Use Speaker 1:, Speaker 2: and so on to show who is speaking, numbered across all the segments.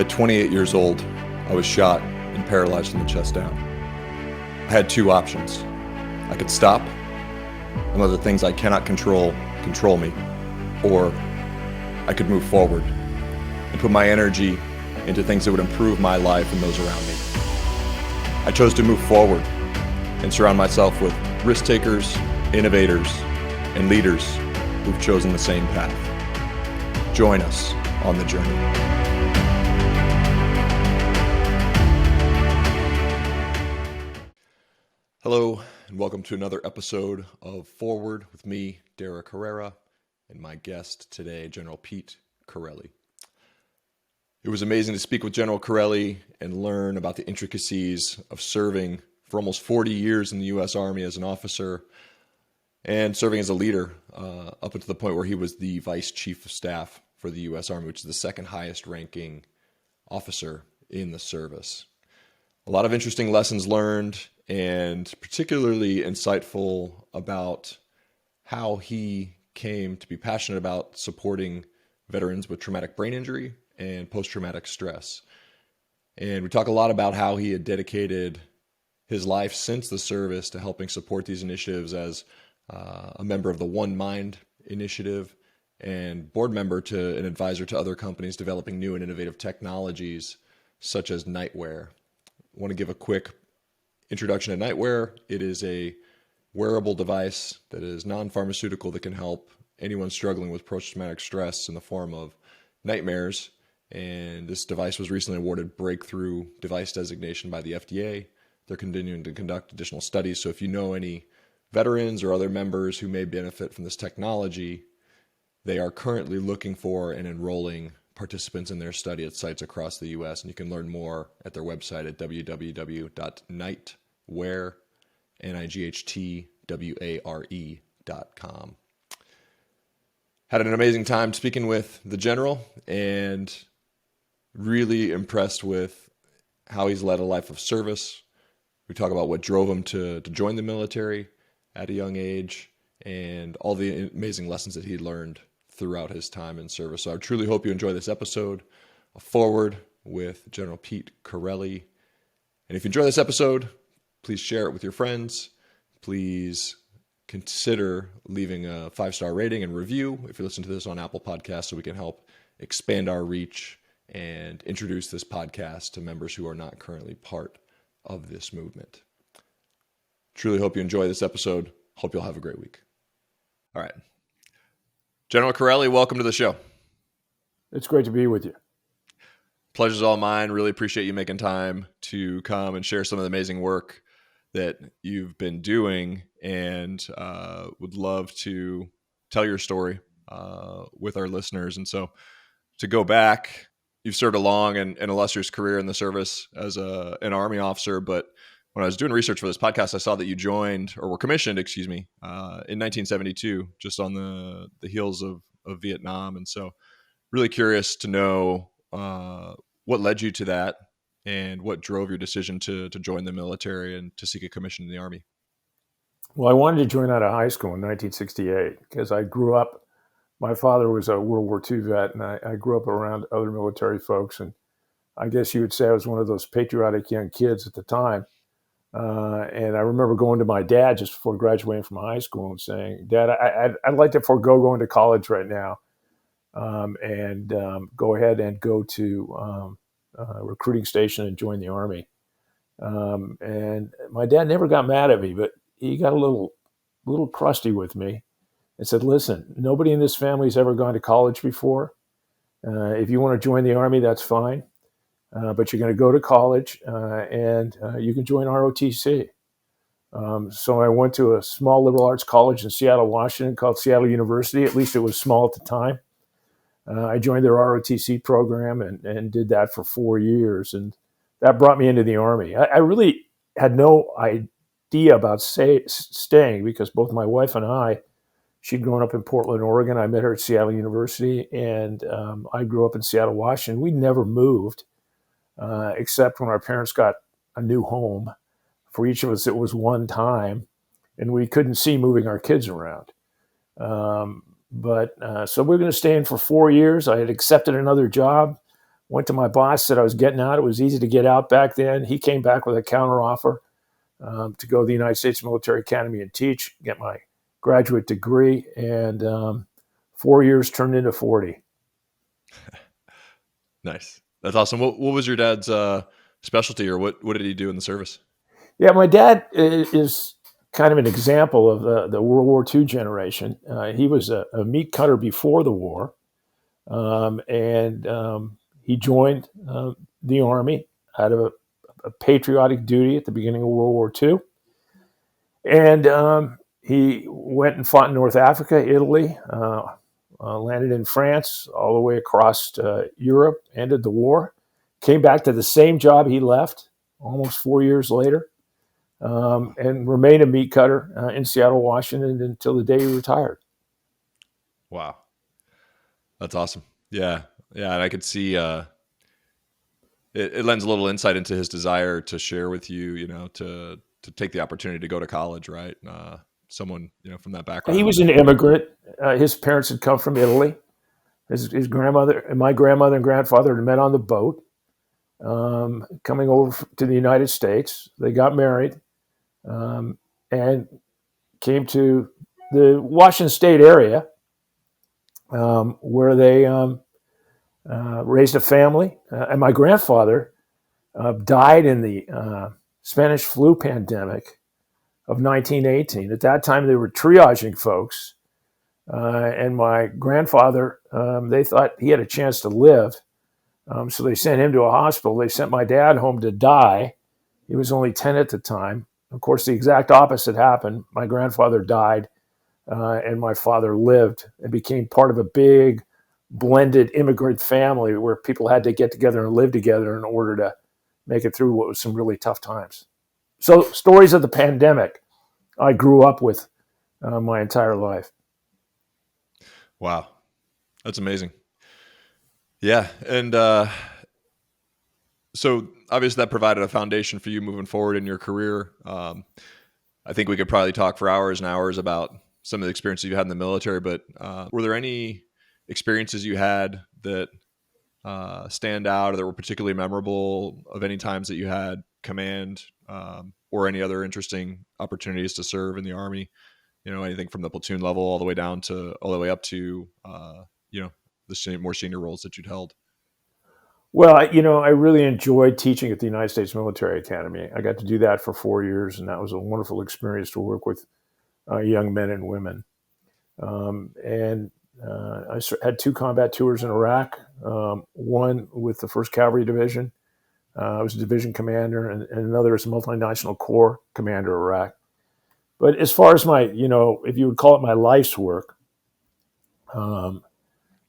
Speaker 1: At 28 years old, I was shot and paralyzed from the chest down. I had two options. I could stop and let the things I cannot control me, or I could move forward and put my energy into things that would improve my life and those around me. I chose to move forward and surround myself with risk takers, innovators, and leaders who've chosen the same path. Join us on the journey. Hello, and welcome to another episode of Forward with me, Derek Herrera, and my guest today, General Pete Chiarelli. It was amazing to speak with General Chiarelli and learn about the intricacies of serving for almost 40 years in the U.S. Army as an officer and serving as a leader up until the point where he was the Vice Chief of Staff for the U.S. Army, which is the second highest ranking officer in the service. A lot of interesting lessons learned, and particularly insightful about how he came to be passionate about supporting veterans with traumatic brain injury and post-traumatic stress. And we talk a lot about how he had dedicated his life since the service to helping support these initiatives as a member of the One Mind initiative and board member to an advisor to other companies developing new and innovative technologies such as NightWare. I want to give a quick introduction to NightWare. It is a wearable device that is non-pharmaceutical that can help anyone struggling with post-traumatic stress in the form of nightmares. And this device was recently awarded breakthrough device designation by the FDA. They're continuing to conduct additional studies. So if you know any veterans or other members who may benefit from this technology, they are currently looking for and enrolling participants in their study at sites across the U.S. And you can learn more at their website at www.nightware.com. Had an amazing time speaking with the general and really impressed with how he's led a life of service. We talk about what drove him to join the military at a young age and all the amazing lessons that he learned throughout his time in service. So I truly hope you enjoy this episode of Forward with General Pete Chiarelli. And if you enjoy this episode, please share it with your friends. Please consider leaving a 5-star rating and review if you listen to this on Apple Podcasts so we can help expand our reach and introduce this podcast to members who are not currently part of this movement. Truly hope you enjoy this episode. Hope you'll have a great week. All right. General Chiarelli, welcome to the show.
Speaker 2: It's great to be with you.
Speaker 1: Pleasure's all mine. Really appreciate you making time to come and share some of the amazing work that you've been doing, and would love to tell your story with our listeners. And so to go back, you've served a long and illustrious career in the service as an Army officer, but when I was doing research for this podcast, I saw that you joined, or were commissioned, in 1972, just on the heels of Vietnam. And so really curious to know what led you to that and what drove your decision to join the military and to seek a commission in the Army.
Speaker 2: Well, I wanted to join out of high school in 1968 because I grew up, my father was a World War II vet, and I grew up around other military folks. And I guess you would say I was one of those patriotic young kids at the time. And I remember going to my dad just before graduating from high school and saying, "Dad, I'd like to forego going to college right now and go ahead and go to a recruiting station and join the Army." And my dad never got mad at me, but he got a little crusty with me and said, "Listen, nobody in this family has ever gone to college before. If you want to join the Army, that's fine. But you're going to go to college and you can join ROTC." So I went to a small liberal arts college in Seattle, Washington called Seattle University. At least it was small at the time. I joined their ROTC program and did that for 4 years. And that brought me into the Army. I really had no idea about staying because both my wife and I, she'd grown up in Portland, Oregon. I met her at Seattle University, and I grew up in Seattle, Washington. We never moved. Except when our parents got a new home. For each of us, it was one time, and we couldn't see moving our kids around. So we were going to stay in for 4 years. I had accepted another job Went to my boss, said I was getting out. It was easy to get out back then. He came back with a counteroffer to go to the United States Military Academy and teach, get my graduate degree, and 4 years turned into 40.
Speaker 1: Nice. That's awesome. What was your dad's specialty, or what did he do in the service?
Speaker 2: Yeah, my dad is kind of an example of the World War II generation. He was a meat cutter before the war, and he joined the Army out of a patriotic duty at the beginning of World War II. And he went and fought in North Africa, Italy, landed in France, all the way across Europe, ended the war, came back to the same job he left almost 4 years later, and remained a meat cutter in Seattle, Washington until the day he retired.
Speaker 1: Wow. That's awesome. Yeah. Yeah. And I could see it lends a little insight into his desire to share with you, to take the opportunity to go to college, right? Someone, from that background.
Speaker 2: He was an immigrant. His parents had come from Italy. His grandmother and my grandmother and grandfather had met on the boat coming over to the United States. They got married and came to the Washington State area where they raised a family. And my grandfather died in the Spanish flu pandemic of 1918. At that time, they were triaging folks. And my grandfather, they thought he had a chance to live. So they sent him to a hospital. They sent my dad home to die. He was only 10 at the time. Of course, the exact opposite happened. My grandfather died, and my father lived and became part of a big blended immigrant family where people had to get together and live together in order to make it through what was some really tough times. So stories of the pandemic I grew up with my entire life.
Speaker 1: Wow. That's amazing. Yeah. And so obviously that provided a foundation for you moving forward in your career. I think we could probably talk for hours and hours about some of the experiences you had in the military, but were there any experiences you had that stand out or that were particularly memorable of any times that you had command or any other interesting opportunities to serve in the Army? Anything from the platoon level all the way down to all the way up to the more senior roles that you'd held.
Speaker 2: Well, I really enjoyed teaching at the United States Military Academy. I got to do that for 4 years, and that was a wonderful experience to work with young men and women. I had 2 combat tours in Iraq, one with the 1st Cavalry Division. I was a division commander, and another as a multinational corps commander of Iraq. But as far as my, if you would call it my life's work,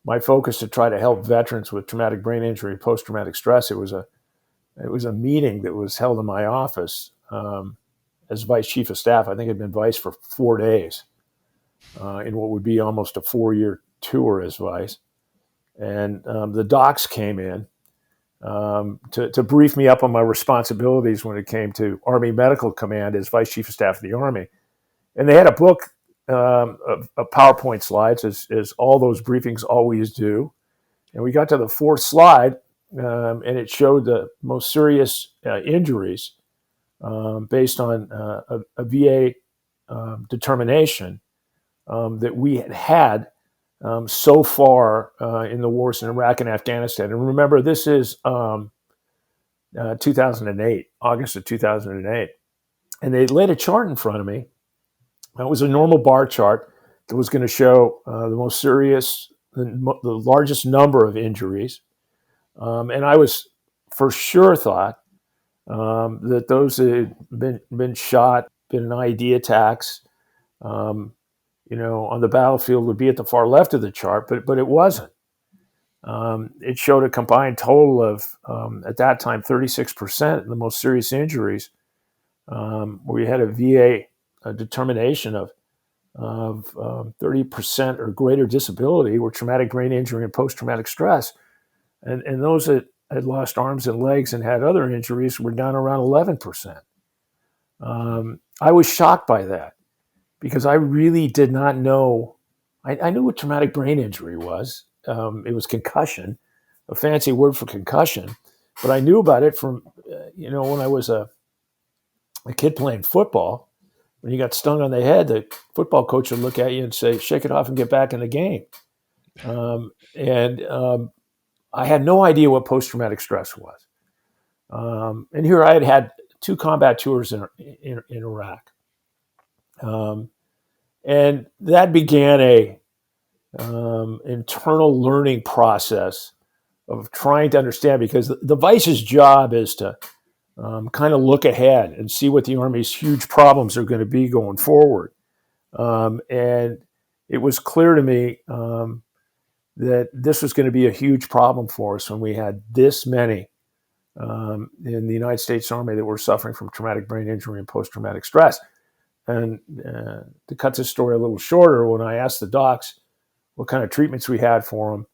Speaker 2: my focus to try to help veterans with traumatic brain injury, post-traumatic stress, it was a meeting that was held in my office as vice chief of staff. I think I'd been vice for 4 days in what would be almost a 4-year tour as vice. And the docs came in to brief me up on my responsibilities when it came to Army Medical Command as vice chief of staff of the Army. And they had a book of PowerPoint slides, as all those briefings always do. And we got to the 4th slide, and it showed the most serious injuries based on a VA determination that we had so far in the wars in Iraq and Afghanistan. And remember, this is 2008, August of 2008. And they laid a chart in front of me. It was a normal bar chart that was going to show the most serious, the largest number of injuries. And I was for sure thought that those had been shot, been in IED attacks, on the battlefield would be at the far left of the chart, but it wasn't. It showed a combined total of, at that time, 36% of the most serious injuries, where we had a VA determination of 30% or greater disability were traumatic brain injury and post-traumatic stress. And those that had lost arms and legs and had other injuries were down around 11%. I was shocked by that because I really did not know. I knew what traumatic brain injury was. It was concussion. a fancy word for concussion, but I knew about it from, when I was a kid playing football. When you got stung on the head, the football coach would look at you and say, "Shake it off and get back in the game." And I had no idea what post-traumatic stress was. And here I had 2 combat tours in Iraq. And that began a internal learning process of trying to understand, because the Vice's job is to kind of look ahead and see what the Army's huge problems are going to be going forward. And it was clear to me that this was going to be a huge problem for us when we had this many in the United States Army that were suffering from traumatic brain injury and post-traumatic stress. And to cut this story a little shorter, when I asked the docs what kind of treatments we had for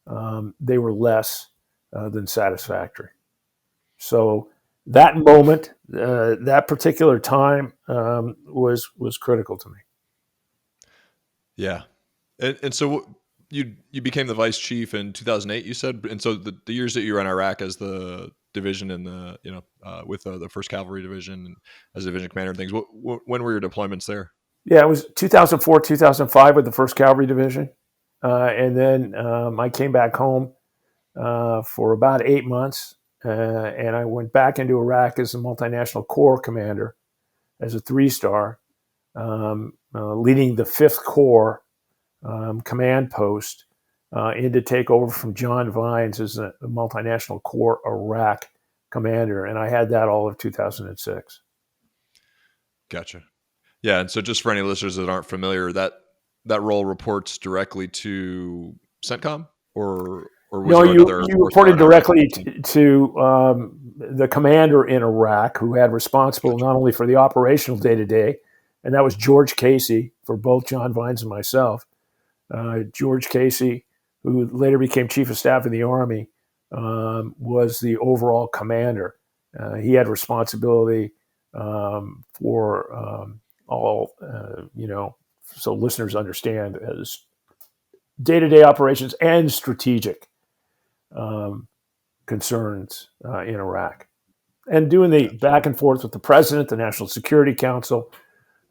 Speaker 2: them, they were less than satisfactory. So that moment, that particular time, was critical to me.
Speaker 1: Yeah. And so you became the vice chief in 2008, you said, and so the years that you were in Iraq as the division and with the First Cavalry Division and as division commander and things. When were your deployments there?
Speaker 2: Yeah, it was 2004, 2005 with the First Cavalry Division, and then I came back home for about 8 months, and I went back into Iraq as a multinational corps commander, as a 3-star, leading the 5th Corps command post, in to take over from John Vines as a multinational corps Iraq commander. And I had that all of 2006.
Speaker 1: Gotcha. Yeah. And so just for any listeners that aren't familiar, that role reports directly to CENTCOM, or was
Speaker 2: No,
Speaker 1: there another?
Speaker 2: You reported directly to the commander in Iraq, who had responsible not only for the operational day-to-day, and that was George Casey for both John Vines and myself. George Casey, who later became chief of staff of the Army, was the overall commander. He had responsibility for all, so listeners understand, as day-to-day operations and strategic concerns in Iraq, and doing the back and forth with the president, the National Security Council,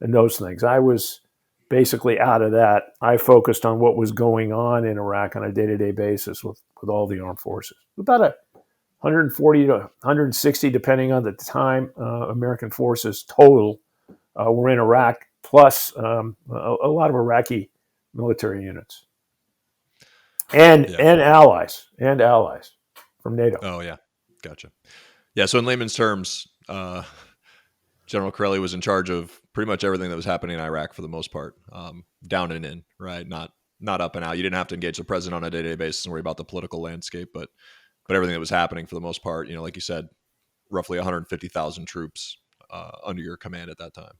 Speaker 2: and those things. I was basically out of that. I focused on what was going on in Iraq on a day-to-day basis with all the armed forces. About 140 to 160, depending on the time, American forces total were in Iraq, plus a lot of Iraqi military units and allies from NATO.
Speaker 1: Oh yeah, gotcha. Yeah, so in layman's terms, General Chiarelli was in charge of pretty much everything that was happening in Iraq for the most part, down and in, right? Not up and out. You didn't have to engage the president on a day-to-day basis and worry about the political landscape, but everything that was happening for the most part, like you said, roughly 150,000 troops under your command at that time.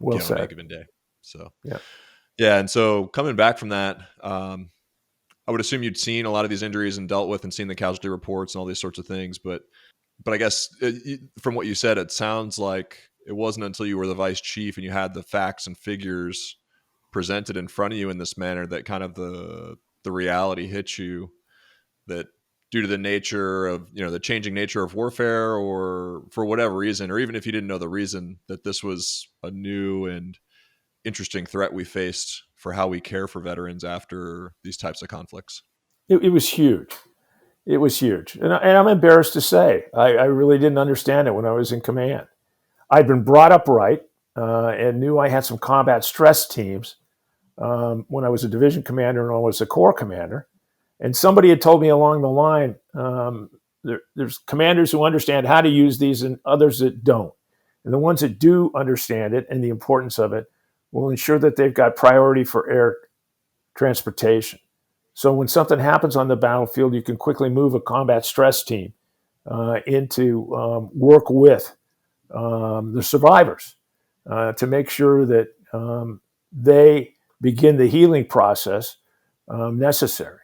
Speaker 2: Well said.
Speaker 1: On a given day. So
Speaker 2: yeah.
Speaker 1: And so coming back from that, I would assume you'd seen a lot of these injuries and dealt with and seen the casualty reports and all these sorts of things, but I guess from what you said, it sounds like it wasn't until you were the vice chief and you had the facts and figures presented in front of you in this manner that kind of the reality hit you, that due to the nature of, the changing nature of warfare, or for whatever reason, or even if you didn't know the reason, that this was a new and interesting threat we faced for how we care for veterans after these types of conflicts.
Speaker 2: It was huge. It was huge. And I'm embarrassed to say, I really didn't understand it when I was in command. I'd been brought up right and knew I had some combat stress teams when I was a division commander and I was a corps commander. And somebody had told me along the line, there's commanders who understand how to use these and others that don't. And the ones that do understand it and the importance of it will ensure that they've got priority for air transportation. So when something happens on the battlefield, you can quickly move a combat stress team into work with the survivors to make sure that they begin the healing process necessary.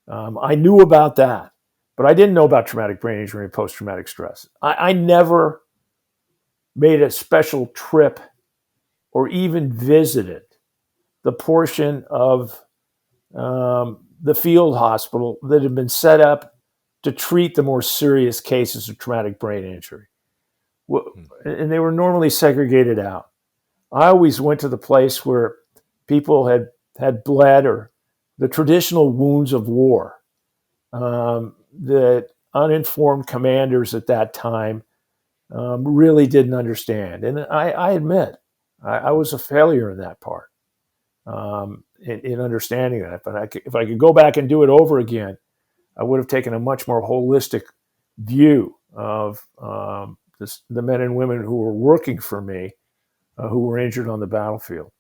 Speaker 2: I knew about that, but I didn't know about traumatic brain injury and post-traumatic stress. I never made a special trip or even visited the portion of the field hospital that had been set up to treat the more serious cases of traumatic brain injury. And they were normally segregated out. I always went to the place where people had bled, or the traditional wounds of war that uninformed commanders at that time really didn't understand. And I admit, I was a failure in that part, in understanding that. But if I could go back and do it over again, I would have taken a much more holistic view of the men and women who were working for me, who were injured on the battlefield.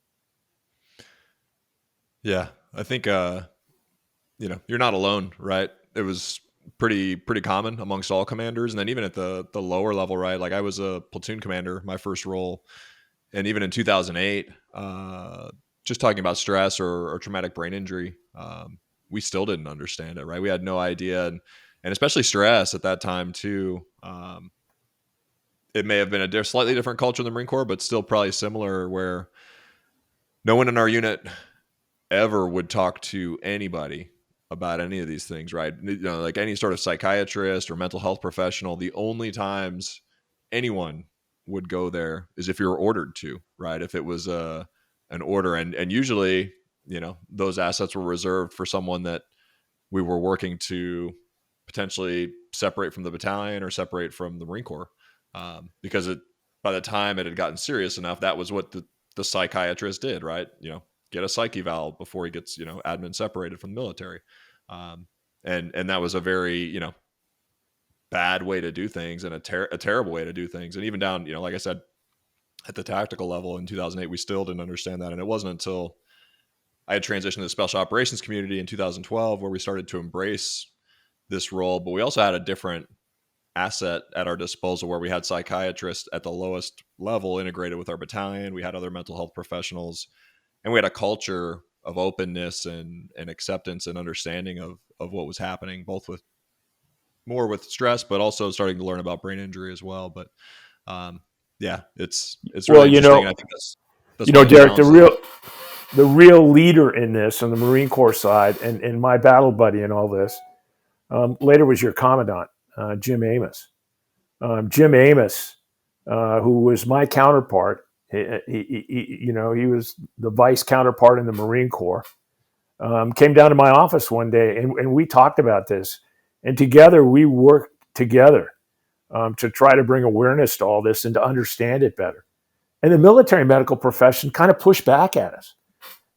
Speaker 1: Yeah, I think you're not alone, right? It was pretty common amongst all commanders, and then even at the lower level, right? Like I was a platoon commander, my first role, and even in 2008, just talking about stress or traumatic brain injury, we still didn't understand it, right? We had no idea, and especially stress at that time too. It may have been a slightly different culture in the Marine Corps, but still probably similar, where no one in our unit ever would talk to anybody about any of these things, right? Like any sort of psychiatrist or mental health professional, the only times anyone would go there is if you were ordered to, right? If it was an order, and usually, those assets were reserved for someone that we were working to potentially separate from the battalion or separate from the Marine Corps, because by the time it had gotten serious enough, that was what the psychiatrist did, right? Get a psych eval before he gets, admin separated from the military. And that was a very, bad way to do things, and a terrible way to do things. And even down, like I said, at the tactical level in 2008, we still didn't understand that. And it wasn't until I had transitioned to the special operations community in 2012 where we started to embrace this role. But we also had a different asset at our disposal, where we had psychiatrists at the lowest level integrated with our battalion. We had other mental health professionals, and we had a culture of openness and acceptance and understanding of what was happening, both with stress, but also starting to learn about brain injury as well. But yeah, it's really interesting. And I think that's one of the
Speaker 2: Derek,
Speaker 1: challenges.
Speaker 2: the real leader in this on the Marine Corps side, and my battle buddy in all this, later was your commandant, Jim Amos. Jim Amos, who was my counterpart, he was the vice counterpart in the Marine Corps, came down to my office one day, and we talked about this. And together, we worked together to try to bring awareness to all this and to understand it better. And the military medical profession kind of pushed back at us.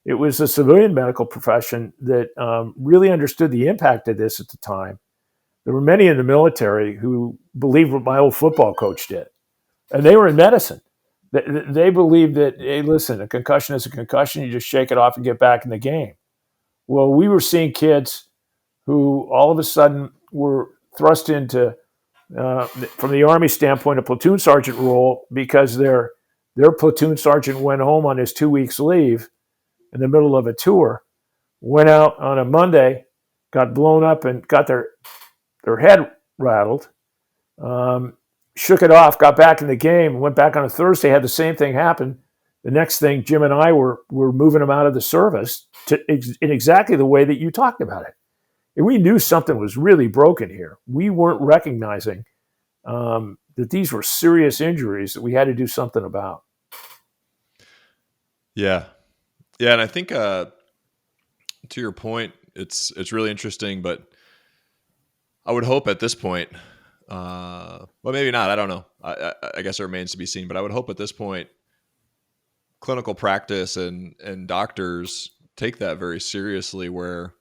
Speaker 2: It was the civilian medical profession that really understood the impact of this at the time. There were many in the military who believed what my old football coach did, and they were in medicine. They believed that, hey, listen, a concussion is a concussion. You just shake it off and get back in the game. Well, we were seeing kids who all of a sudden were thrust into, from the Army standpoint, a platoon sergeant role because their platoon sergeant went home on his 2 weeks leave in the middle of a tour, went out on a Monday, got blown up and got their head rattled, shook it off, got back in the game, went back on a Thursday, had the same thing happen. The next thing, Jim and I were moving them out of the service in exactly the way that you talked about it. And we knew something was really broken here. We weren't recognizing that these were serious injuries that we had to do something about.
Speaker 1: Yeah. And I think to your point, it's really interesting, but I would hope at this point, well, maybe not. I don't know. I guess it remains to be seen. But I would hope at this point, clinical practice and doctors take that very seriously. Where,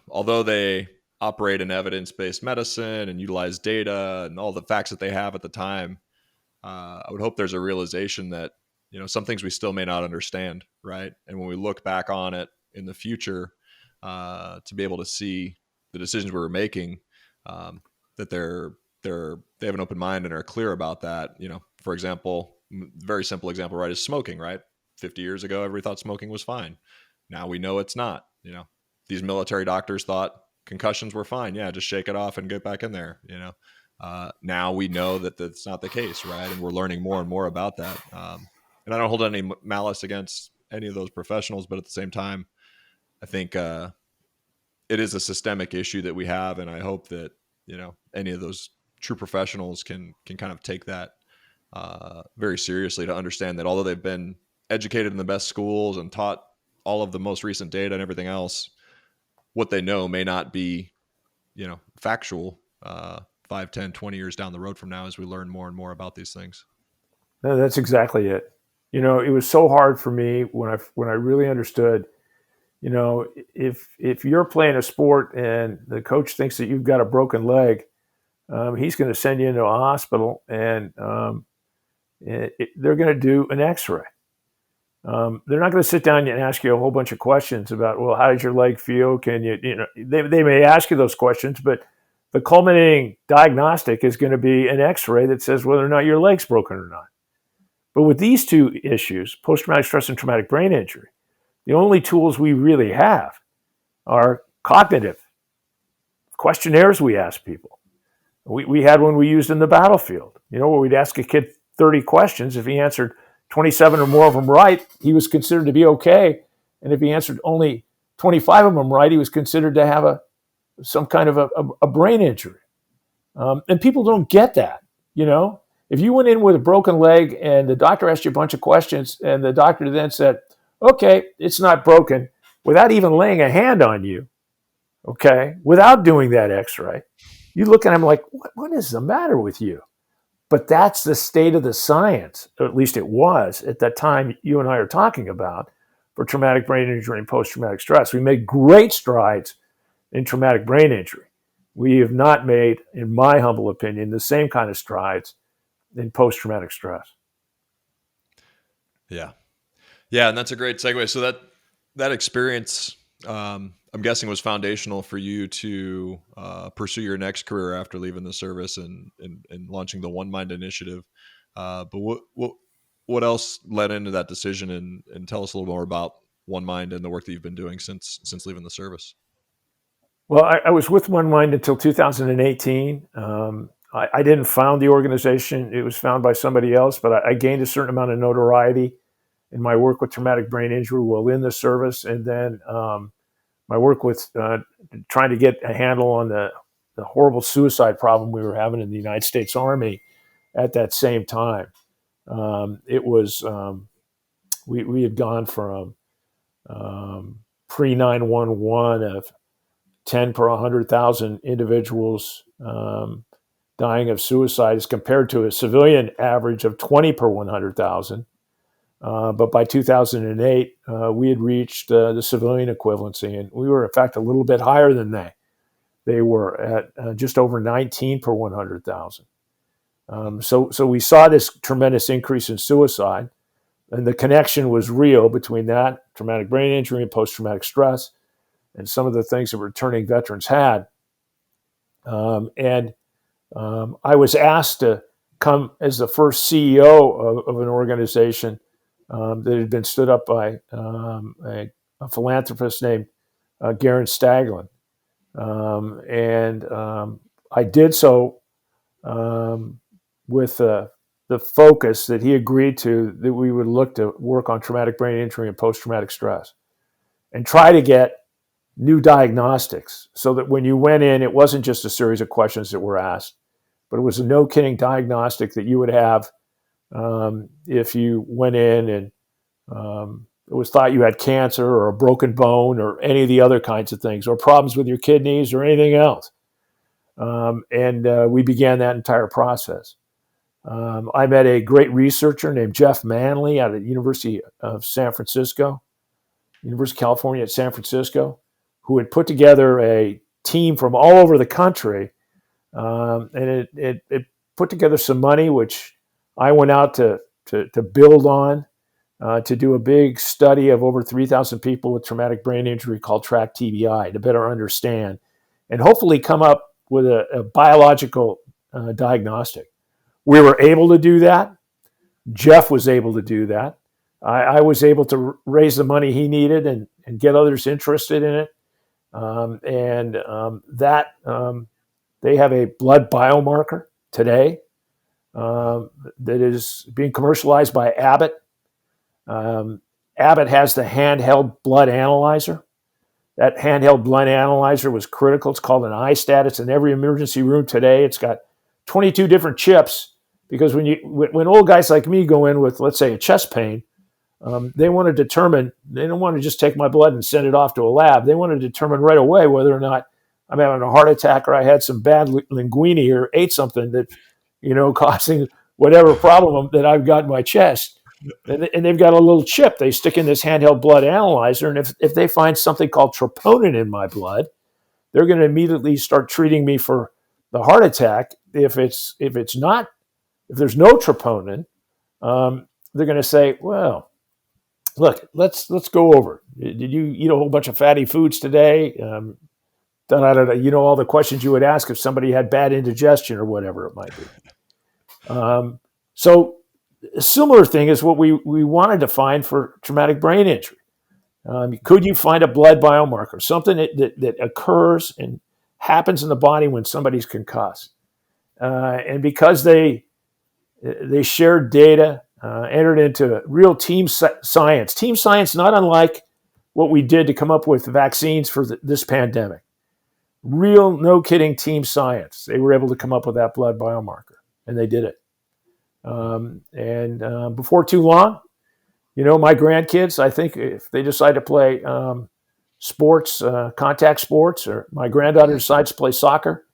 Speaker 1: although they operate in evidence-based medicine and utilize data and all the facts that they have at the time, I would hope there's a realization that some things we still may not understand, right? And when we look back on it in the future, to be able to see the decisions we were making, that they have an open mind and are clear about that. For example, very simple example, right, is smoking, right? 50 years ago, everybody thought smoking was fine. Now we know it's not. These military doctors thought concussions were fine. Yeah, just shake it off and get back in there. Now we know that that's not the case, right? And we're learning more and more about that. And I don't hold any malice against any of those professionals, but at the same time, I think it is a systemic issue that we have, and I hope that any of those true professionals can kind of take that very seriously, to understand that although they've been educated in the best schools and taught all of the most recent data and everything else, what they know may not be, factual 5, 10, 20 years down the road from now, as we learn more and more about these things.
Speaker 2: No, that's exactly it. It was so hard for me when I really understood, if you're playing a sport and the coach thinks that you've got a broken leg, he's going to send you into a hospital, and they're going to do an X-ray. They're not going to sit down and ask you a whole bunch of questions about, well, how does your leg feel? Can they may ask you those questions, but the culminating diagnostic is going to be an X-ray that says whether or not your leg's broken or not. But with these two issues, post-traumatic stress and traumatic brain injury, the only tools we really have are cognitive questionnaires we ask people. We had one we used in the battlefield, where we'd ask a kid 30 questions. If he answered 27 or more of them right, he was considered to be okay. And if he answered only 25 of them right, he was considered to have some kind of a brain injury. And people don't get that, If you went in with a broken leg and the doctor asked you a bunch of questions and the doctor then said, okay, it's not broken, without even laying a hand on you, okay, without doing that X-ray, you look at him like, what is the matter with you? But that's the state of the science, or at least it was at that time you and I are talking about, for traumatic brain injury and post-traumatic stress. We made great strides in traumatic brain injury. We have not made, in my humble opinion, the same kind of strides in post-traumatic stress.
Speaker 1: Yeah. And that's a great segue. So that experience, I'm guessing, was foundational for you to pursue your next career after leaving the service and launching the One Mind initiative. But what else led into that decision? And tell us a little more about One Mind and the work that you've been doing since leaving the service.
Speaker 2: Well, I was with One Mind until 2018. I didn't found the organization. It was found by somebody else, but I gained a certain amount of notoriety in my work with traumatic brain injury while in the service. And then my work with trying to get a handle on the horrible suicide problem we were having in the United States Army at that same time. It was, we had gone from pre-911 of 10 per 100,000 individuals dying of suicide as compared to a civilian average of 20 per 100,000. But by 2008, we had reached the civilian equivalency, and we were, in fact, a little bit higher than they. They were at just over 19 per 100,000. So we saw this tremendous increase in suicide, and the connection was real between that, traumatic brain injury and post-traumatic stress, and some of the things that returning veterans had. I was asked to come as the first CEO of an organization that had been stood up by a philanthropist named Garen Staglin. I did so with the focus that he agreed to, that we would look to work on traumatic brain injury and post-traumatic stress and try to get new diagnostics so that when you went in, it wasn't just a series of questions that were asked, but it was a no-kidding diagnostic that you would have if you went in and it was thought you had cancer or a broken bone or any of the other kinds of things, or problems with your kidneys or anything else. We began that entire process. I met a great researcher named Jeff Manley out of the University of California at San Francisco, who had put together a team from all over the country. And it put together some money, which I went out to build on, to do a big study of over 3,000 people with traumatic brain injury called Track TBI to better understand and hopefully come up with a biological diagnostic. We were able to do that. Jeff was able to do that. I was able to raise the money he needed and get others interested in it. They have a blood biomarker today that is being commercialized by Abbott. Abbott has the handheld blood analyzer. That handheld blood analyzer was critical. It's called an iStat. It's in every emergency room today. It's got 22 different chips because when old guys like me go in with, let's say, a chest pain, they want to determine, they don't want to just take my blood and send it off to a lab. They want to determine right away whether or not I'm having a heart attack or I had some bad linguine or ate something that, causing whatever problem that I've got in my chest. And they've got a little chip they stick in this handheld blood analyzer. And if they find something called troponin in my blood, they're going to immediately start treating me for the heart attack. If there's no troponin, they're going to say, well, look, let's go over. Did you eat a whole bunch of fatty foods today? All the questions you would ask if somebody had bad indigestion or whatever it might be. So a similar thing is what we wanted to find for traumatic brain injury. Could you find a blood biomarker, something that occurs and happens in the body when somebody's concussed? And because they shared data, entered into real team science, not unlike what we did to come up with vaccines for this pandemic. Real, no kidding team science. They were able to come up with that blood biomarker, and they did it. Before too long, my grandkids, I think if they decide to play sports, contact sports, or my granddaughter decides to play soccer,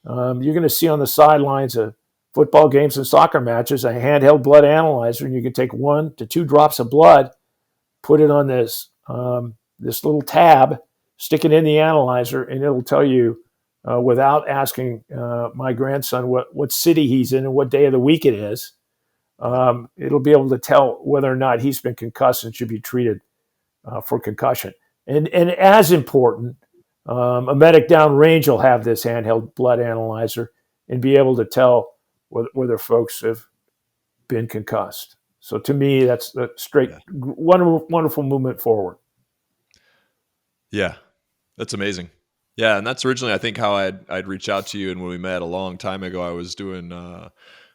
Speaker 2: you're going to see on the sidelines of football games and soccer matches a handheld blood analyzer, and you can take 1 to 2 drops of blood, put it on this little tab, stick it in the analyzer, and it'll tell you without asking my grandson what city he's in and what day of the week it is. It'll be able to tell whether or not he's been concussed and should be treated for concussion. And as important, a medic downrange will have this handheld blood analyzer and be able to tell whether folks have been concussed. So to me, that's a straight, wonderful movement forward.
Speaker 1: Yeah, that's amazing. Yeah, and that's originally, I think, how I'd reach out to you. And when we met a long time ago, I was doing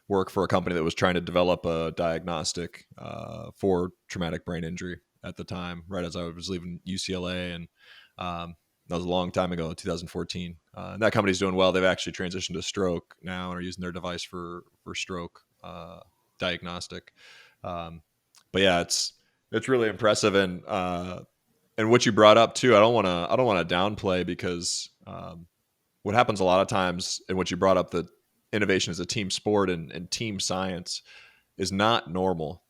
Speaker 1: work for a company that was trying to develop a diagnostic for traumatic brain injury at the time, right as I was leaving UCLA. And that was a long time ago, 2014. And that company's doing well. They've actually transitioned to stroke now and are using their device for stroke diagnostic. But yeah, it's really impressive. And what you brought up too, I don't want to downplay, because what happens a lot of times, and what you brought up, that innovation is a team sport and team science is not normal.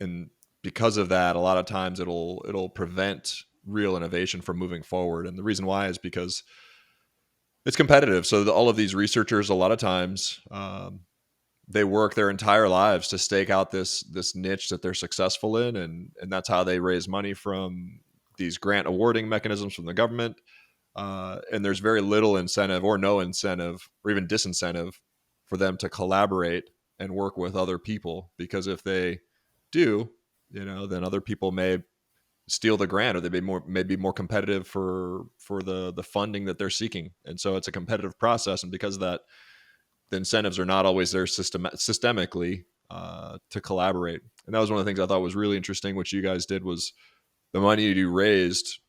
Speaker 1: And because of that, a lot of times it'll prevent real innovation from moving forward. And the reason why is because it's competitive. So all of these researchers, a lot of times, they work their entire lives to stake out this niche that they're successful in. And that's how they raise money from these grant awarding mechanisms from the government. And there's very little incentive or no incentive or even disincentive for them to collaborate and work with other people, because if they do, then other people may steal the grant, or they may be more competitive for the funding that they're seeking. And so it's a competitive process. And because of that, the incentives are not always there systemically to collaborate. And that was one of the things I thought was really interesting. What you guys did was the money you raised,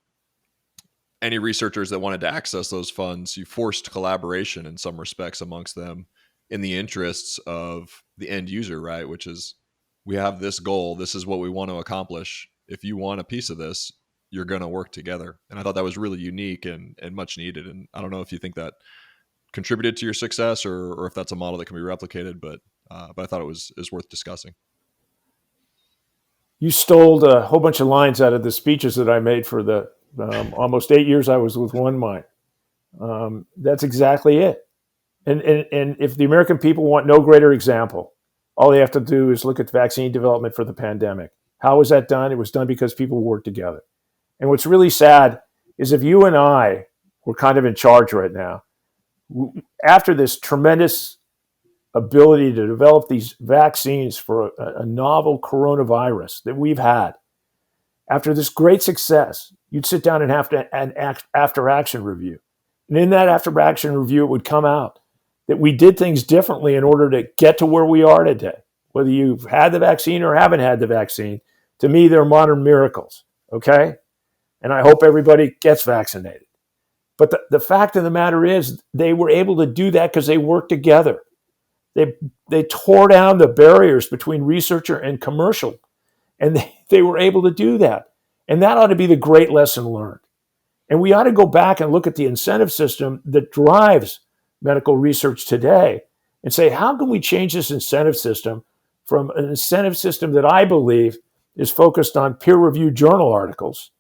Speaker 1: any researchers that wanted to access those funds, you forced collaboration in some respects amongst them in the interests of the end user, right? Which is, we have this goal. This is what we want to accomplish. If you want a piece of this, you're going to work together. And I thought that was really unique and much needed. And I don't know if you think that contributed to your success or if that's a model that can be replicated, but I thought it was worth discussing.
Speaker 2: You stole a whole bunch of lines out of the speeches that I made for the almost 8 years I was with One Mind. That's exactly it. And if the American people want no greater example, all they have to do is look at vaccine development for the pandemic. How was that done? It was done because people worked together. And what's really sad is if you and I were kind of in charge right now, after this tremendous ability to develop these vaccines for a novel coronavirus that we've had, after this great success, you'd sit down and have an after-action review. And in that after-action review, it would come out that we did things differently in order to get to where we are today. Whether you've had the vaccine or haven't had the vaccine, to me, they're modern miracles, okay? And I hope everybody gets vaccinated. But the fact of the matter is, they were able to do that because they worked together. They tore down the barriers between researcher and commercial, and they were able to do that. And that ought to be the great lesson learned. And we ought to go back and look at the incentive system that drives medical research today and say, how can we change this incentive system from an incentive system that I believe is focused on peer-reviewed journal articles,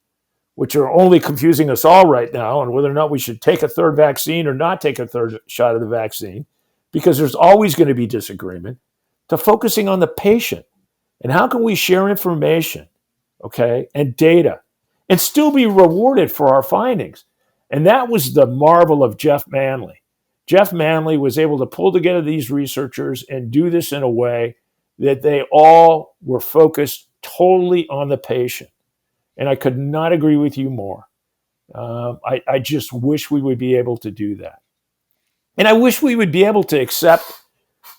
Speaker 2: which are only confusing us all right now on whether or not we should take a third vaccine or not take a third shot of the vaccine, because there's always going to be disagreement, to focusing on the patient. And how can we share information, okay, and data, and still be rewarded for our findings? And that was the marvel of Jeff Manley. Jeff Manley was able to pull together these researchers and do this in a way that they all were focused totally on the patient. And I could not agree with you more. I just wish we would be able to do that. And I wish we would be able to accept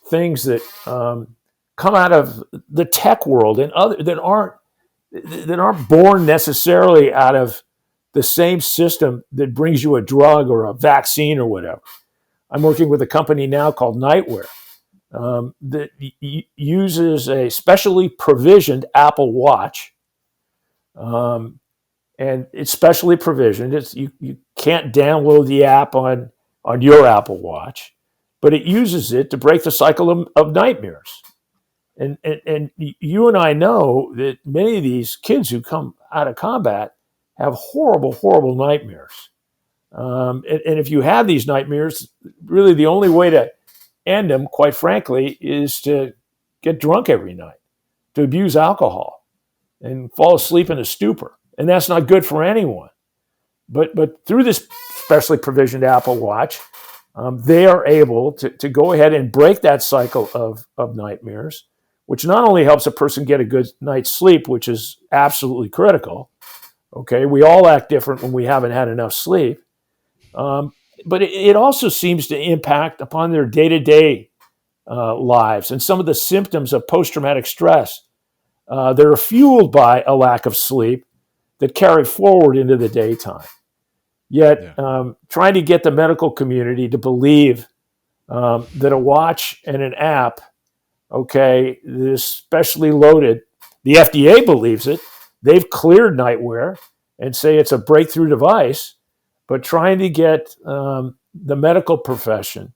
Speaker 2: things that come out of the tech world and other that aren't born necessarily out of the same system that brings you a drug or a vaccine or whatever. I'm working with a company now called NightWare that uses a specially provisioned Apple Watch. And it's specially provisioned. You can't download the app on your Apple Watch, but it uses it to break the cycle of nightmares. And you and I know that many of these kids who come out of combat have horrible, horrible nightmares. And if you have these nightmares, really the only way to end them, quite frankly, is to get drunk every night, to abuse alcohol, and fall asleep in a stupor. And that's not good for anyone. But through this specially provisioned Apple Watch, they are able to go ahead and break that cycle of nightmares, which not only helps a person get a good night's sleep, which is absolutely critical. Okay, we all act different when we haven't had enough sleep. But it also seems to impact upon their day-to-day lives and some of the symptoms of post-traumatic stress that are fueled by a lack of sleep that carry forward into the daytime. Yet, trying to get the medical community to believe that a watch and an app, okay, is specially loaded. The FDA believes it. They've cleared NightWare and say it's a breakthrough device, but trying to get the medical profession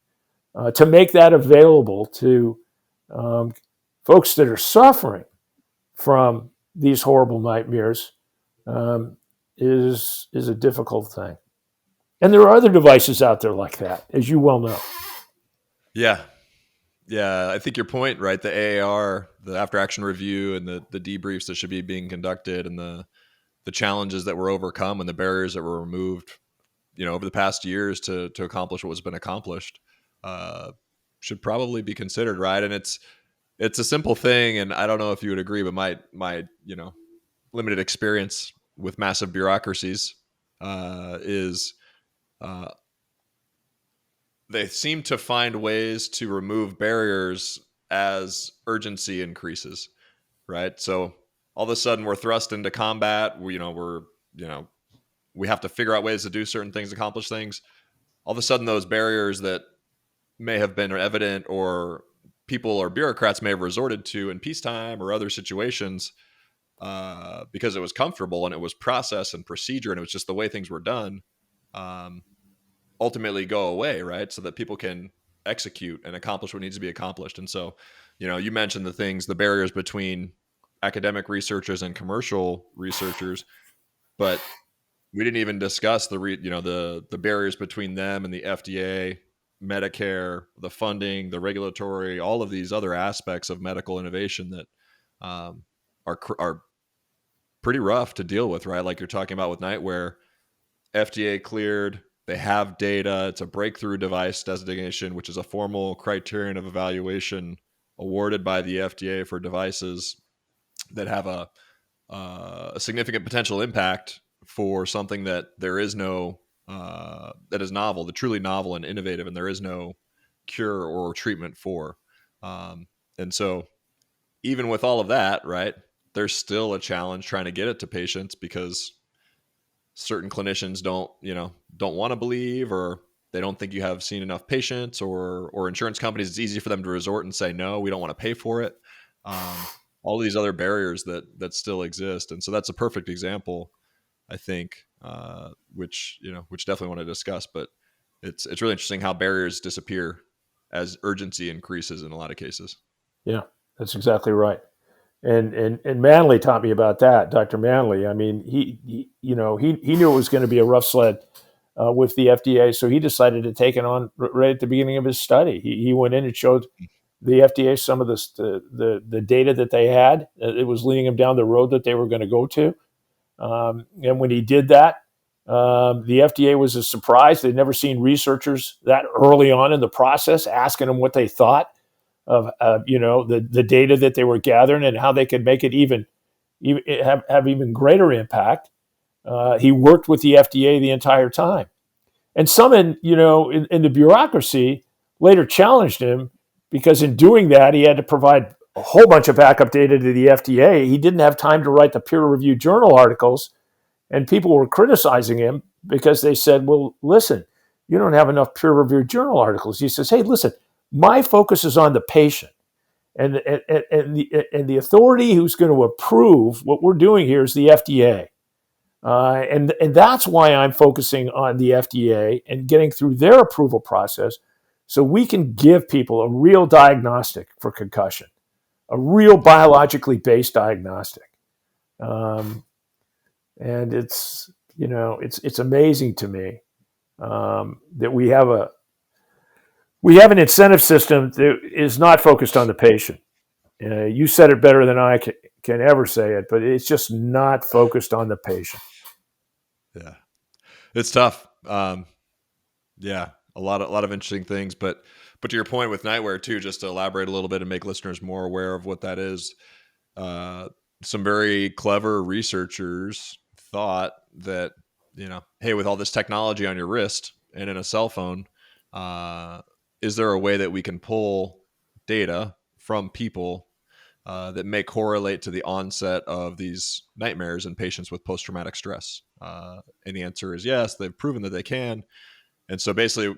Speaker 2: to make that available to folks that are suffering from these horrible nightmares is a difficult thing. And there are other devices out there like that, as you well know.
Speaker 1: Yeah. Yeah, I think your point, right? The AAR, the after action review, and the debriefs that should be being conducted, and the challenges that were overcome and the barriers that were removed, over the past years to accomplish what has been accomplished, should probably be considered, right? And it's a simple thing, and I don't know if you would agree, but my limited experience with massive bureaucracies is they seem to find ways to remove barriers as urgency increases, right? So all of a sudden we're thrust into combat. We have to figure out ways to do certain things, accomplish things. All of a sudden those barriers that may have been evident or people or bureaucrats may have resorted to in peacetime or other situations because it was comfortable and it was process and procedure and it was just the way things were done, ultimately go away, right? So that people can execute and accomplish what needs to be accomplished. And so, you mentioned the barriers between academic researchers and commercial researchers, but we didn't even discuss the barriers between them and the FDA, Medicare, the funding, the regulatory, all of these other aspects of medical innovation that are pretty rough to deal with, right? Like you're talking about with NightWare, FDA cleared, they have data. It's a breakthrough device designation, which is a formal criterion of evaluation awarded by the FDA for devices that have a significant potential impact for something that there is no that is novel, the truly novel and innovative, and there is no cure or treatment for. And so, even with all of that, right, there's still a challenge trying to get it to patients because certain clinicians don't want to believe, or they don't think you have seen enough patients, or insurance companies, it's easy for them to resort and say, no, we don't want to pay for it. All these other barriers that still exist. And so that's a perfect example, I think, which definitely want to discuss, but it's really interesting how barriers disappear as urgency increases in a lot of cases.
Speaker 2: Yeah, that's exactly right. And Manley taught me about that, Dr. Manley. I mean, he knew it was going to be a rough sled with the FDA, so he decided to take it on right at the beginning of his study. He went in and showed the FDA some of the data that they had. It was leading them down the road that they were going to go to. And when he did that, the FDA was as surprised. They'd never seen researchers that early on in the process asking them what they thought of the data that they were gathering and how they could make it even have even greater impact. He worked with the FDA the entire time, and some in the bureaucracy later challenged him because in doing that he had to provide a whole bunch of backup data to the FDA. He didn't have time to write the peer-reviewed journal articles, and people were criticizing him because they said, "Well, listen, you don't have enough peer-reviewed journal articles." He says, "Hey, listen, my focus is on the patient, and the authority who's going to approve what we're doing here is the FDA, and that's why I'm focusing on the FDA and getting through their approval process, so we can give people a real diagnostic for concussion, a real biologically based diagnostic." And it's amazing to me that we have an incentive system that is not focused on the patient. You said it better than I can ever say it, but it's just not focused on the patient.
Speaker 1: Yeah, it's tough. Yeah, a lot of interesting things, but to your point with NightWare too, just to elaborate a little bit and make listeners more aware of what that is. Some very clever researchers thought that, hey, with all this technology on your wrist and in a cell phone, is there a way that we can pull data from people that may correlate to the onset of these nightmares in patients with post-traumatic stress? And the answer is yes, they've proven that they can. And so basically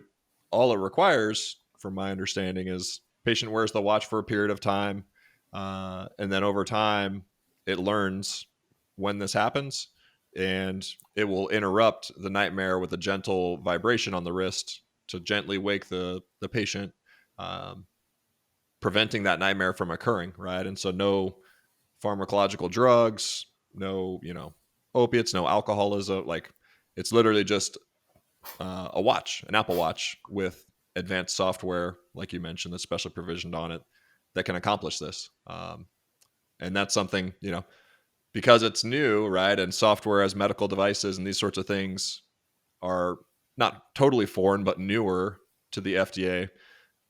Speaker 1: all it requires, from my understanding, is patient wears the watch for a period of time. And then over time, it learns when this happens, and it will interrupt the nightmare with a gentle vibration on the wrist to gently wake the patient, preventing that nightmare from occurring, right? And so no pharmacological drugs, no, opiates, no alcoholism. Like, it's literally just a watch, an Apple Watch with advanced software, like you mentioned, that's specially provisioned on it that can accomplish this. And that's something, because it's new, right? And software as medical devices and these sorts of things are not totally foreign, but newer to the FDA.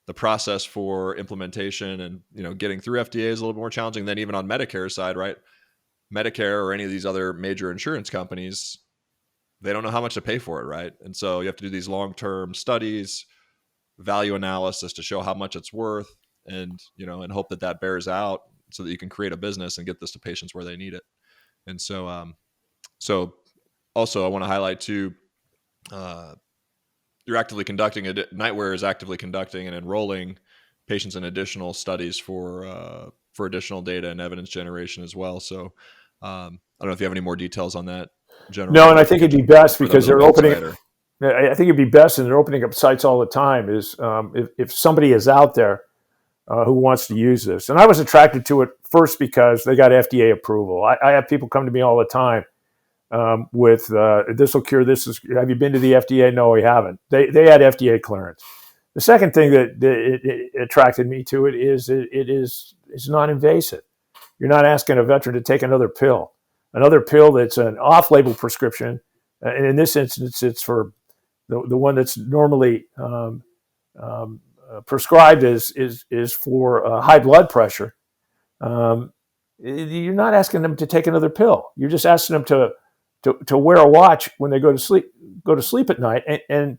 Speaker 1: The process for implementation and, getting through FDA is a little more challenging than even on Medicare's side, right? Medicare or any of these other major insurance companies, they don't know how much to pay for it, right? And so you have to do these long-term studies, value analysis to show how much it's worth, and hope that bears out so that you can create a business and get this to patients where they need it. And so, also I want to highlight too, you're actively conducting NightWare is actively conducting and enrolling patients in additional studies for additional data and evidence generation as well. So, I don't know if you have any more details on that, General.
Speaker 2: No, and I think it'd be best because they're opening. I think it'd be best, and they're opening up sites all the time. Is if somebody is out there who wants to use this, and I was attracted to it first because they got FDA approval. I have people come to me all the time with this will cure this. Have you been to the FDA? No, we haven't. They had FDA clearance. The second thing that it attracted me to it is it's non-invasive. You're not asking a veteran to take another pill that's an off-label prescription, and in this instance, it's for the one that's normally prescribed is for high blood pressure. You're not asking them to take another pill. You're just asking them to wear a watch when they go to sleep at night. And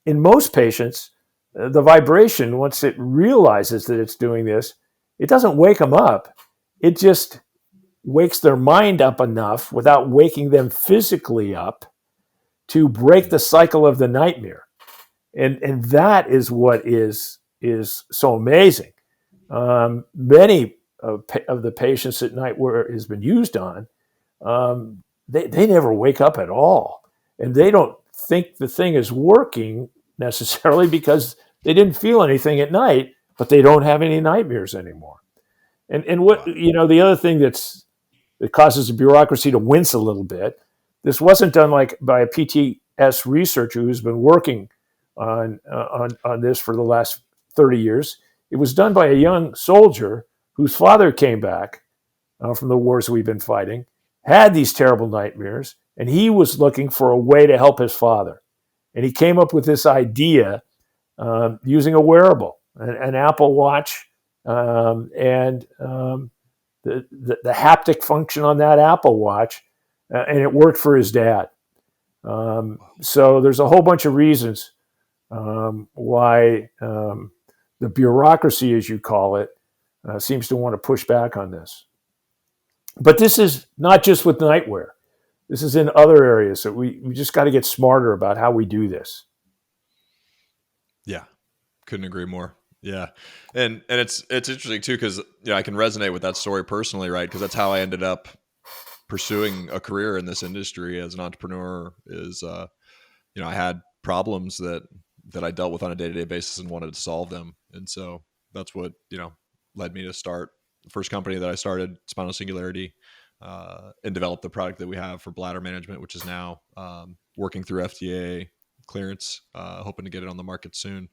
Speaker 2: in most patients, the vibration, once it realizes that it's doing this, it doesn't wake them up. It just wakes their mind up enough without waking them physically up to break the cycle of the nightmare. And that is what is so amazing. Many of the patients that NightWare has been used on, they never wake up at all. And they don't think the thing is working necessarily because they didn't feel anything at night, but they don't have any nightmares anymore. And what, the other thing that causes the bureaucracy to wince a little bit, this wasn't done like by a PTS researcher who's been working on this for the last 30 years. It was done by a young soldier whose father came back from the wars we've been fighting, had these terrible nightmares, and he was looking for a way to help his father. And he came up with this idea using a wearable, an Apple Watch, and the haptic function on that Apple Watch, and it worked for his dad. So there's a whole bunch of reasons why the bureaucracy, as you call it, seems to want to push back on this. But this is not just with NightWare. This is in other areas that we just got to get smarter about how we do this.
Speaker 1: Yeah, couldn't agree more. Yeah, and it's interesting too because I can resonate with that story personally, right? Because that's how I ended up pursuing a career in this industry as an entrepreneur. Is I had problems that I dealt with on a day-to-day basis and wanted to solve them, and so that's what led me to start the first company that I started, Spinal Singularity, and develop the product that we have for bladder management, which is now working through FDA clearance, hoping to get it on the market soon.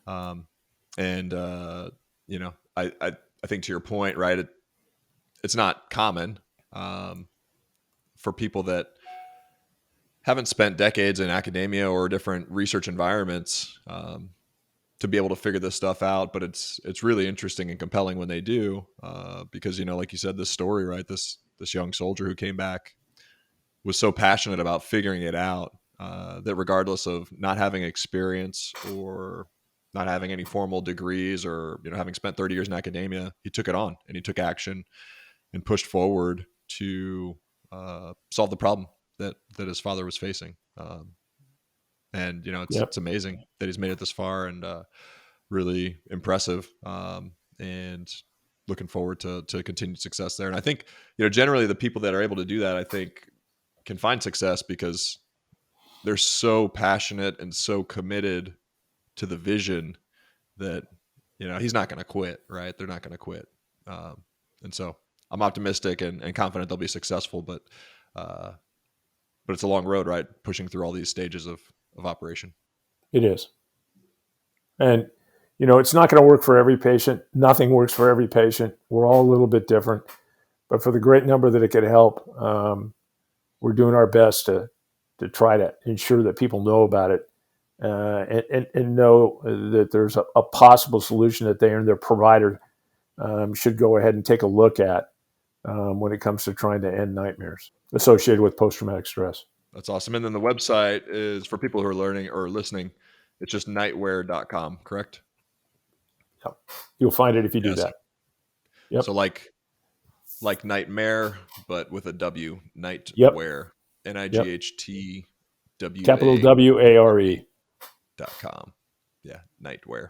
Speaker 1: I think to your point, right, it's not common for people that haven't spent decades in academia or different research environments to be able to figure this stuff out. But it's really interesting and compelling when they do, because like you said, this story, right, this young soldier who came back was so passionate about figuring it out that regardless of not having experience or not having any formal degrees or having spent 30 years in academia, he took it on and he took action and pushed forward to solve the problem that his father was facing. It's amazing that he's made it this far, and really impressive, and looking forward to continued success there. And I think generally the people that are able to do that, I think, can find success because they're so passionate and so committed to the vision that he's not going to quit, right? They're not going to quit, and so I'm optimistic and confident they'll be successful, but it's a long road, right? Pushing through all these stages of operation.
Speaker 2: It is. And, it's not going to work for every patient. Nothing works for every patient. We're all a little bit different. But for the great number that it could help, we're doing our best to try to ensure that people know about it and know that there's a possible solution that they and their provider should go ahead and take a look at when it comes to trying to end nightmares associated with post-traumatic stress.
Speaker 1: That's awesome. And then the website is, for people who are learning or listening, it's just nightware.com, correct?
Speaker 2: Yep. You'll find it if you do that.
Speaker 1: Yep. So like nightmare, but with a W, NightWare, NIGHTWA.
Speaker 2: Capital WARE.com.
Speaker 1: Yeah, NightWare.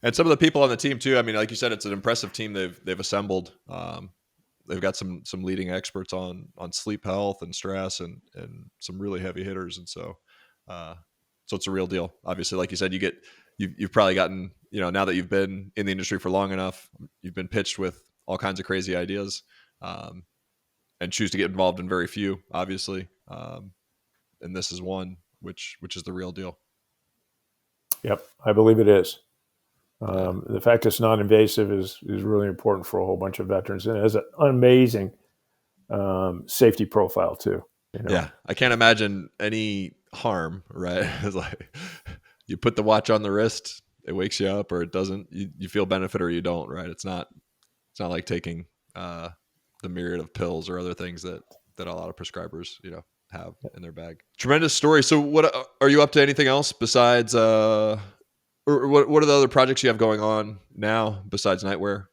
Speaker 1: And some of the people on the team too. I mean, like you said, it's an impressive team they've assembled. They've got some leading experts on sleep health and stress and some really heavy hitters. And so it's a real deal. Obviously, like you said, you've probably gotten, now that you've been in the industry for long enough, you've been pitched with all kinds of crazy ideas, and choose to get involved in very few, obviously. And this is one, which is the real deal.
Speaker 2: Yep. I believe it is. The fact it's non-invasive is really important for a whole bunch of veterans, and it has an amazing safety profile too.
Speaker 1: Yeah, I can't imagine any harm. Right, it's like you put the watch on the wrist, it wakes you up, or it doesn't. You feel benefit or you don't. Right, it's not like taking the myriad of pills or other things that a lot of prescribers have in their bag. Tremendous story. So, what are you up to? Anything else besides? Or what are the other projects you have going on now besides NightWare?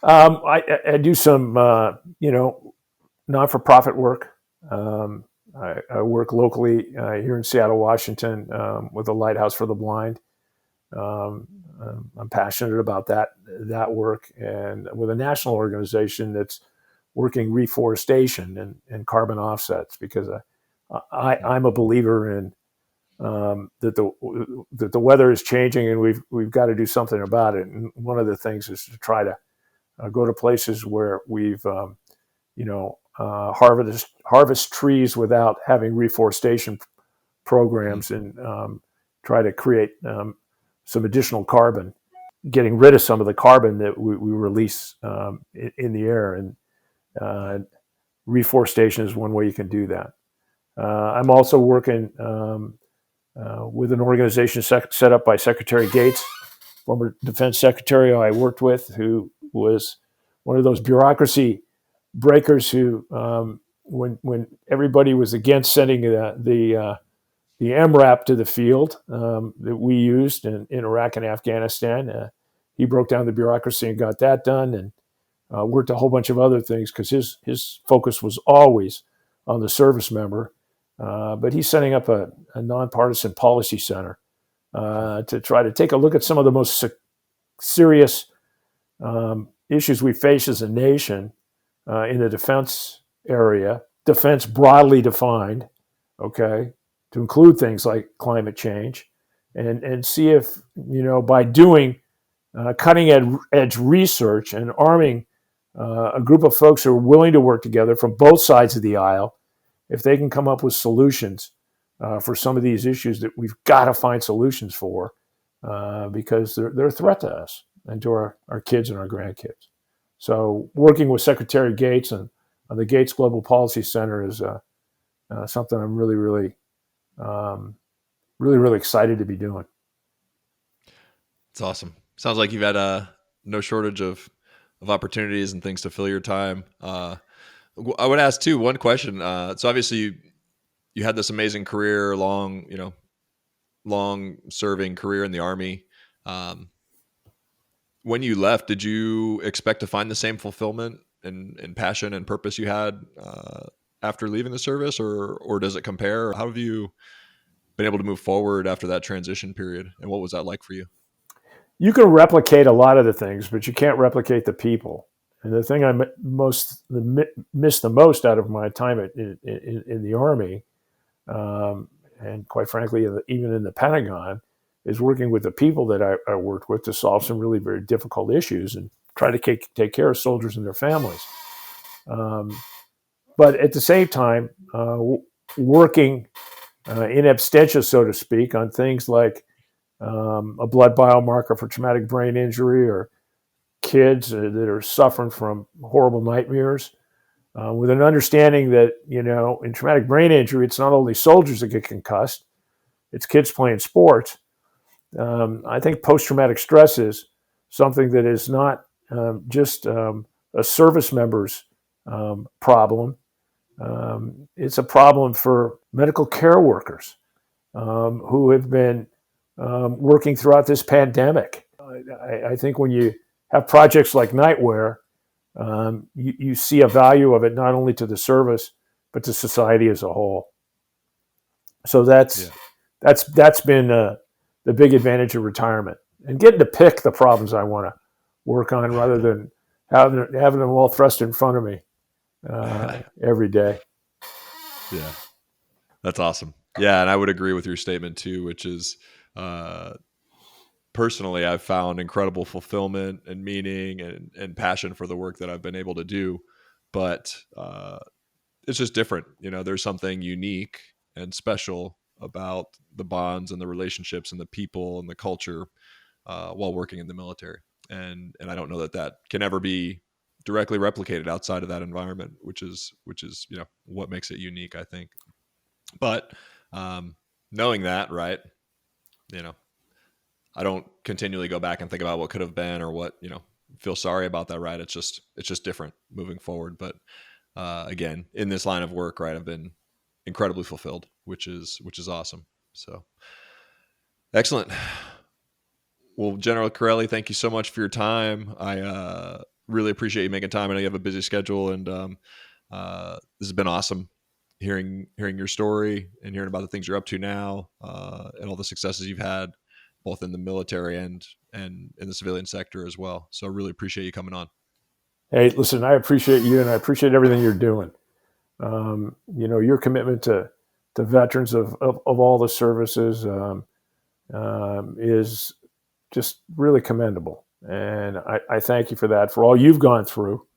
Speaker 2: I do some, not-for-profit work. I work locally here in Seattle, Washington, with a Lighthouse for the Blind. Um, I'm passionate about that work, and with a national organization that's working reforestation and carbon offsets, because I'm a believer in that the weather is changing, and we've got to do something about it. And one of the things is to try to go to places where we've harvest trees without having reforestation
Speaker 1: Mm.
Speaker 2: programs, and try to create some additional carbon, getting rid of some of the carbon that we release in the air. And uh, reforestation is one way you can do that. I'm also working with an organization set up by Secretary Gates, former Defense Secretary I worked with, who was one of those bureaucracy breakers who, when everybody was against sending the MRAP to the field that we used in Iraq and Afghanistan, he broke down the bureaucracy and got that done, and worked a whole bunch of other things because his focus was always on the service member. But he's setting up a nonpartisan policy center to try to take a look at some of the most serious issues we face as a nation in the defense area, defense broadly defined, okay, to include things like climate change, and see if, by doing cutting edge research and arming a group of folks who are willing to work together from both sides of the aisle, if they can come up with solutions for some of these issues that we've got to find solutions for, because they're a threat to us and to our kids and our grandkids. So working with Secretary Gates and the Gates Global Policy Center is something I'm um, really excited to be doing.
Speaker 1: It's awesome. Sounds like you've had no shortage of opportunities and things to fill your time. I would ask too one question. So obviously you had this amazing career, long serving career in the Army. Um, when you left, did you expect to find the same fulfillment and passion and purpose you had after leaving the service, or does it compare? How have you been able to move forward after that transition period, and what was that like for you?
Speaker 2: You can replicate a lot of the things, but you can't replicate the people. And the thing I missed the most out of my time in the Army, and quite frankly, even in the Pentagon, is working with the people that I worked with to solve some really very difficult issues and try to take care of soldiers and their families. Um, but at the same time, working in absentia, so to speak, on things like a blood biomarker for traumatic brain injury, or kids that are suffering from horrible nightmares, with an understanding that, in traumatic brain injury, it's not only soldiers that get concussed, it's kids playing sports. I think post-traumatic stress is something that is not just a service member's problem. It's a problem for medical care workers who have been working throughout this pandemic. I think when you have projects like NightWare, you see a value of it not only to the service but to society as a whole. So
Speaker 1: Yeah.
Speaker 2: that's been the big advantage of retirement, and getting to pick the problems I want to work on rather than having them all thrust in front of me every day.
Speaker 1: Yeah. That's awesome. Yeah, and I would agree with your statement too, which is uh, personally, I've found incredible fulfillment and meaning and passion for the work that I've been able to do. But it's just different. There's something unique and special about the bonds and the relationships and the people and the culture while working in the military. And I don't know that can ever be directly replicated outside of that environment, which is what makes it unique, I think. But knowing that, right, you know, I don't continually go back and think about what could have been or what, feel sorry about that, right? It's just different moving forward. But again, in this line of work, right, I've been incredibly fulfilled, which is awesome. So excellent. Well, General Chiarelli, thank you so much for your time. really appreciate you making time. I know you have a busy schedule, and this has been awesome hearing your story and hearing about the things you're up to now, and all the successes you've had, both in the military and in the civilian sector as well. So I really appreciate you coming on.
Speaker 2: Hey, listen, I appreciate you, and I appreciate everything you're doing. Your commitment to veterans of all the services is just really commendable. And I thank you for that, for all you've gone through,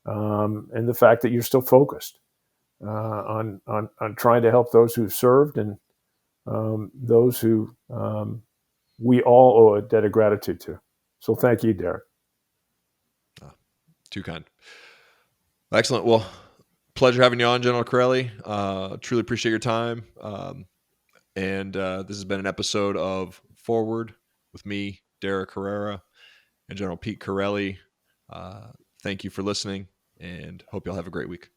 Speaker 2: and the fact that you're still focused on trying to help those who've served and those who we all owe a debt of gratitude to. So thank you, Derek.
Speaker 1: Too kind. Excellent. Well, pleasure having you on, General Chiarelli. Truly appreciate your time. And this has been an episode of Forward with me, Derek Herrera, and General Pete Chiarelli. Thank you for listening, and hope y'all have a great week.